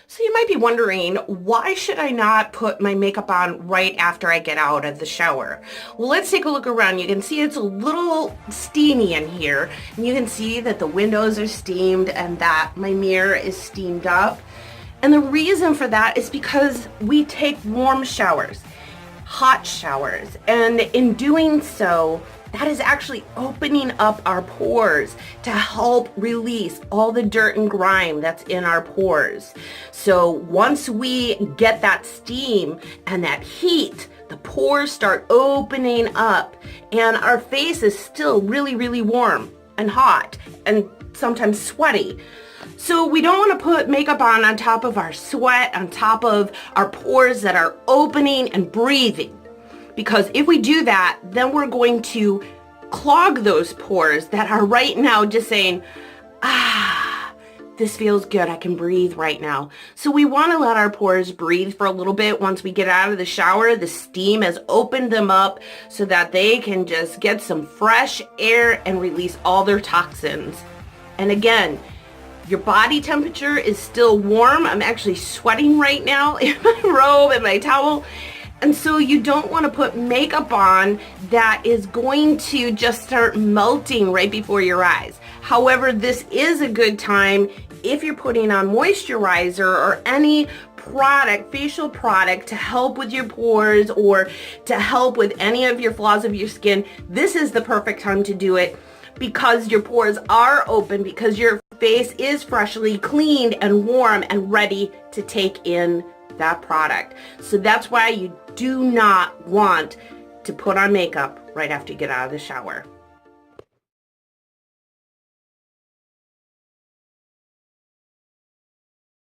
So you might be wondering, why should I not put my makeup on right after I get out of the shower? Well, let's take a look around. You can see it's a little steamy in here. And you can see that the windows are steamed and that my mirror is steamed up. And the reason for that is because we take warm showers, hot showers. And in doing so, that is actually opening up our pores to help release all the dirt and grime that's in our pores. So once we get that steam and that heat, the pores start opening up and our face is still really, really warm and hot and sometimes sweaty. So we don't want to put makeup on top of our sweat, on top of our pores that are opening and breathing. Because if we do that, then we're going to clog those pores that are right now just saying, this feels good. I can breathe right now. So we want to let our pores breathe for a little bit. Once we get out of the shower, the steam has opened them up so that they can just get some fresh air and release all their toxins. And again, your body temperature is still warm. I'm actually sweating right now in my robe and my towel. And so you don't want to put makeup on that is going to just start melting right before your eyes. However, this is a good time if you're putting on moisturizer or any product, facial product to help with your pores or to help with any of your flaws of your skin. This is the perfect time to do it because your pores are open, because your face is freshly cleaned and warm and ready to take in that product. So that's why you do not want to put on makeup right after you get out of the shower.